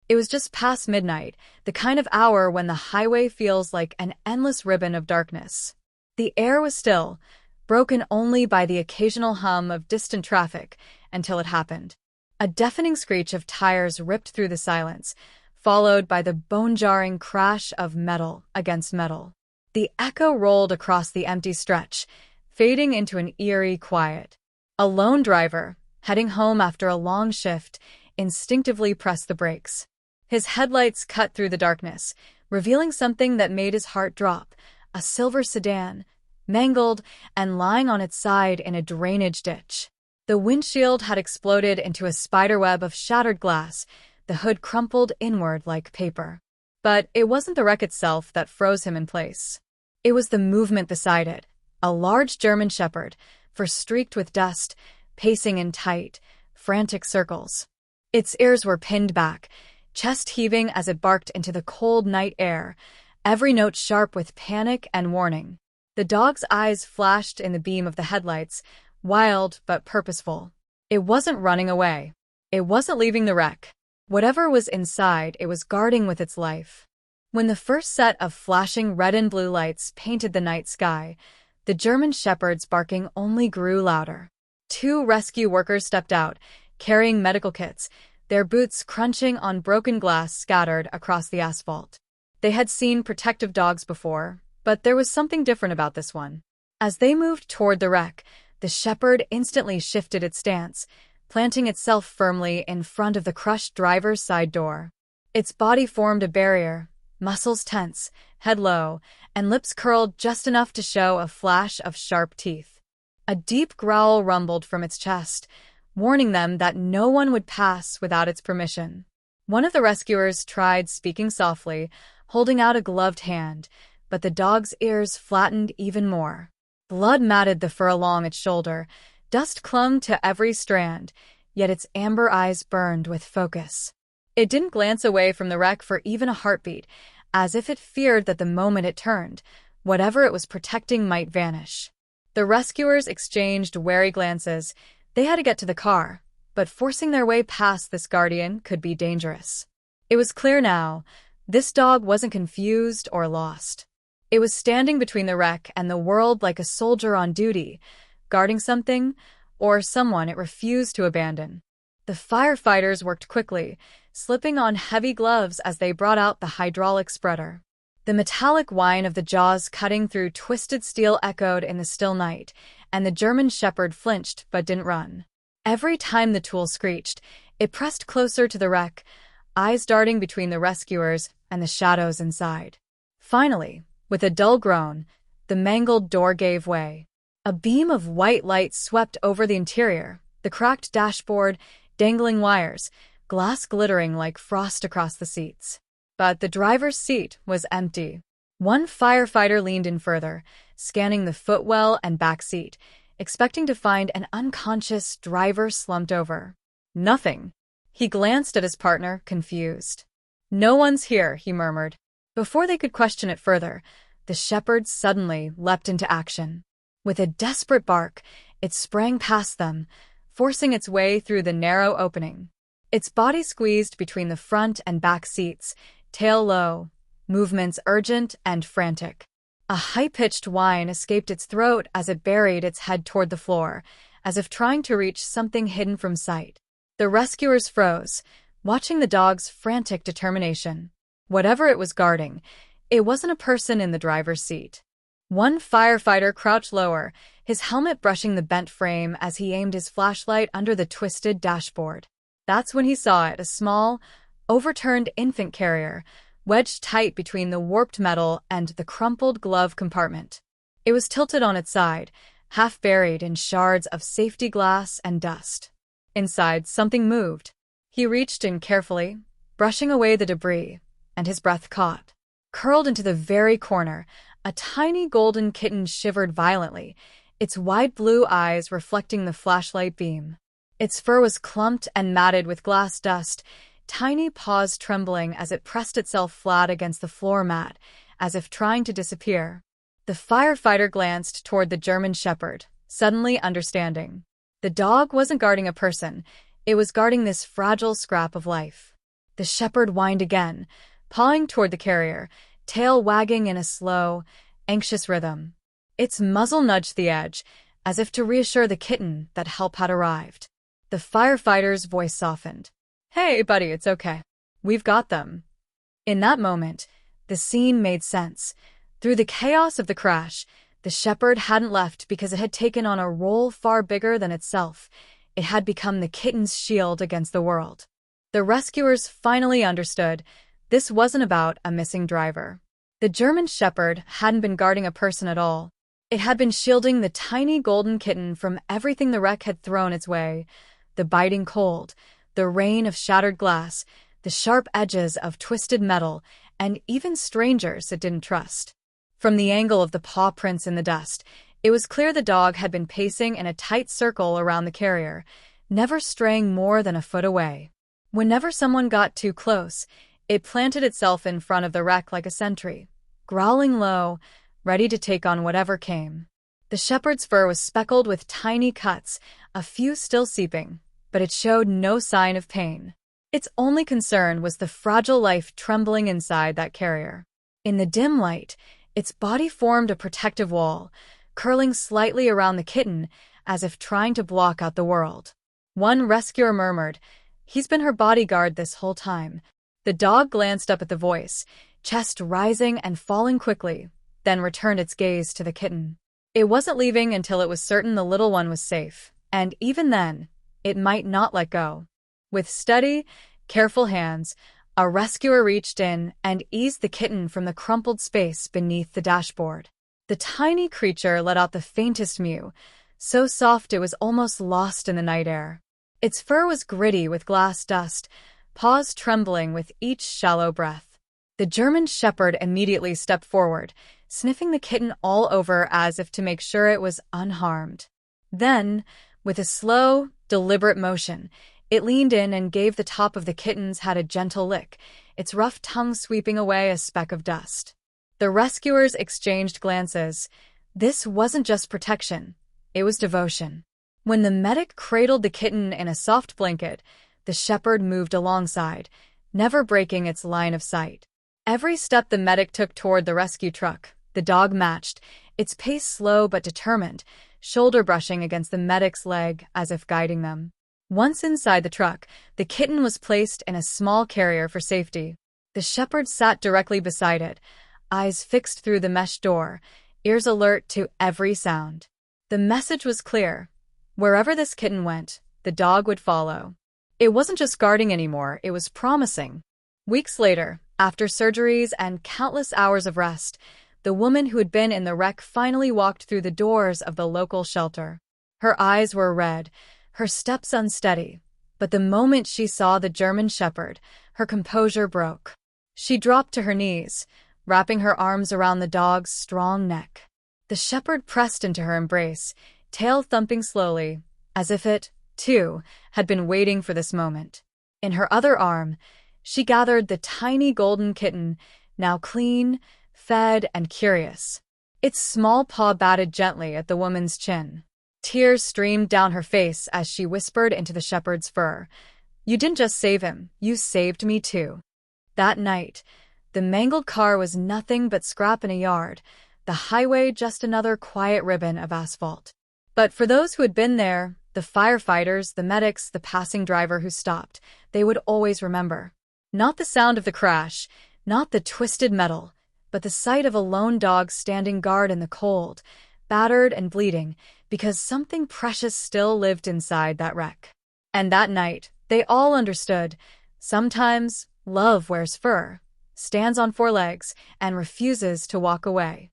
It was just past midnight, the kind of hour when the highway feels like an endless ribbon of darkness. The air was still, broken only by the occasional hum of distant traffic, until it happened. A deafening screech of tires ripped through the silence, followed by the bone-jarring crash of metal against metal. The echo rolled across the empty stretch, fading into an eerie quiet. A lone driver, heading home after a long shift, instinctively pressed the brakes. His headlights cut through the darkness, revealing something that made his heart drop: a silver sedan, mangled and lying on its side in a drainage ditch. The windshield had exploded into a spiderweb of shattered glass, the hood crumpled inward like paper. But it wasn't the wreck itself that froze him in place. It was the movement beside it, a large German shepherd, fur-streaked with dust, pacing in tight, frantic circles. Its ears were pinned back, chest heaving as it barked into the cold night air, every note sharp with panic and warning. The dog's eyes flashed in the beam of the headlights, wild but purposeful. It wasn't running away. It wasn't leaving the wreck. Whatever was inside, it was guarding with its life. When the first set of flashing red and blue lights painted the night sky, the German shepherd's barking only grew louder. Two rescue workers stepped out, carrying medical kits, their boots crunching on broken glass scattered across the asphalt. They had seen protective dogs before, but there was something different about this one. As they moved toward the wreck, the shepherd instantly shifted its stance, planting itself firmly in front of the crushed driver's side door. Its body formed a barrier, muscles tense, head low, and lips curled just enough to show a flash of sharp teeth. A deep growl rumbled from its chest, warning them that no one would pass without its permission. One of the rescuers tried speaking softly, holding out a gloved hand, but the dog's ears flattened even more. Blood matted the fur along its shoulder, dust clung to every strand, yet its amber eyes burned with focus. It didn't glance away from the wreck for even a heartbeat, as if it feared that the moment it turned, whatever it was protecting might vanish. The rescuers exchanged wary glances. They had to get to the car, but forcing their way past this guardian could be dangerous. It was clear now, this dog wasn't confused or lost. It was standing between the wreck and the world like a soldier on duty, guarding something or someone it refused to abandon. The firefighters worked quickly, slipping on heavy gloves as they brought out the hydraulic spreader. The metallic whine of the jaws cutting through twisted steel echoed in the still night, and the German shepherd flinched but didn't run. Every time the tool screeched, it pressed closer to the wreck, eyes darting between the rescuers and the shadows inside. Finally, with a dull groan, the mangled door gave way. A beam of white light swept over the interior, the cracked dashboard, dangling wires, glass glittering like frost across the seats. But the driver's seat was empty. One firefighter leaned in further, scanning the footwell and back seat, expecting to find an unconscious driver slumped over. Nothing. He glanced at his partner, confused. "No one's here," he murmured. Before they could question it further, the shepherd suddenly leapt into action. With a desperate bark, it sprang past them, forcing its way through the narrow opening. Its body squeezed between the front and back seats, tail low, movements urgent and frantic. A high-pitched whine escaped its throat as it buried its head toward the floor, as if trying to reach something hidden from sight. The rescuers froze, watching the dog's frantic determination. Whatever it was guarding, it wasn't a person in the driver's seat. One firefighter crouched lower, his helmet brushing the bent frame as he aimed his flashlight under the twisted dashboard. That's when he saw it, a small, overturned infant carrier, wedged tight between the warped metal and the crumpled glove compartment. It was tilted on its side, half buried in shards of safety glass and dust. Inside, something moved. He reached in carefully, brushing away the debris, and his breath caught. Curled into the very corner, a tiny golden kitten shivered violently, its wide blue eyes reflecting the flashlight beam. Its fur was clumped and matted with glass dust, tiny paws trembling as it pressed itself flat against the floor mat, as if trying to disappear. The firefighter glanced toward the German shepherd, suddenly understanding. The dog wasn't guarding a person, it was guarding this fragile scrap of life. The shepherd whined again, pawing toward the carrier, tail wagging in a slow, anxious rhythm. Its muzzle nudged the edge, as if to reassure the kitten that help had arrived. The firefighter's voice softened. "Hey, buddy, it's okay. We've got them." In that moment, the scene made sense. Through the chaos of the crash, the shepherd hadn't left because it had taken on a role far bigger than itself. It had become the kitten's shield against the world. The rescuers finally understood this wasn't about a missing driver. The German shepherd hadn't been guarding a person at all. It had been shielding the tiny golden kitten from everything the wreck had thrown its way: the biting cold, the rain of shattered glass, the sharp edges of twisted metal, and even strangers it didn't trust. From the angle of the paw prints in the dust, it was clear the dog had been pacing in a tight circle around the carrier, never straying more than a foot away. Whenever someone got too close, it planted itself in front of the wreck like a sentry, growling low, ready to take on whatever came. The shepherd's fur was speckled with tiny cuts, a few still seeping, but it showed no sign of pain. Its only concern was the fragile life trembling inside that carrier. In the dim light, its body formed a protective wall, curling slightly around the kitten as if trying to block out the world. One rescuer murmured, "He's been her bodyguard this whole time." The dog glanced up at the voice, chest rising and falling quickly, then returned its gaze to the kitten. It wasn't leaving until it was certain the little one was safe, and even then, it might not let go. With steady, careful hands, a rescuer reached in and eased the kitten from the crumpled space beneath the dashboard. The tiny creature let out the faintest mew, so soft it was almost lost in the night air. Its fur was gritty with glass dust, paws trembling with each shallow breath. The German shepherd immediately stepped forward, sniffing the kitten all over as if to make sure it was unharmed. Then, with a slow, deliberate motion, it leaned in and gave the top of the kitten's head a gentle lick, its rough tongue sweeping away a speck of dust. The rescuers exchanged glances. This wasn't just protection, it was devotion. When the medic cradled the kitten in a soft blanket, the shepherd moved alongside, never breaking its line of sight. Every step the medic took toward the rescue truck, the dog matched, its pace slow but determined, shoulder brushing against the medic's leg as if guiding them. Once inside the truck, the kitten was placed in a small carrier for safety. The shepherd sat directly beside it, eyes fixed through the mesh door, ears alert to every sound. The message was clear. Wherever this kitten went, the dog would follow. It wasn't just guarding anymore, it was promising. Weeks later, after surgeries and countless hours of rest, the woman who had been in the wreck finally walked through the doors of the local shelter. Her eyes were red, her steps unsteady, but the moment she saw the German shepherd, her composure broke. She dropped to her knees, wrapping her arms around the dog's strong neck. The shepherd pressed into her embrace, tail thumping slowly, as if it, too, had been waiting for this moment. In her other arm, she gathered the tiny golden kitten, now clean, fed, and curious. Its small paw batted gently at the woman's chin. Tears streamed down her face as she whispered into the shepherd's fur, "You didn't just save him, you saved me too." That night, the mangled car was nothing but scrap in a yard, the highway just another quiet ribbon of asphalt. But for those who had been there, the firefighters, the medics, the passing driver who stopped, they would always remember. Not the sound of the crash, not the twisted metal, but the sight of a lone dog standing guard in the cold, battered and bleeding, because something precious still lived inside that wreck. And that night, they all understood. Sometimes, love wears fur, stands on four legs, and refuses to walk away.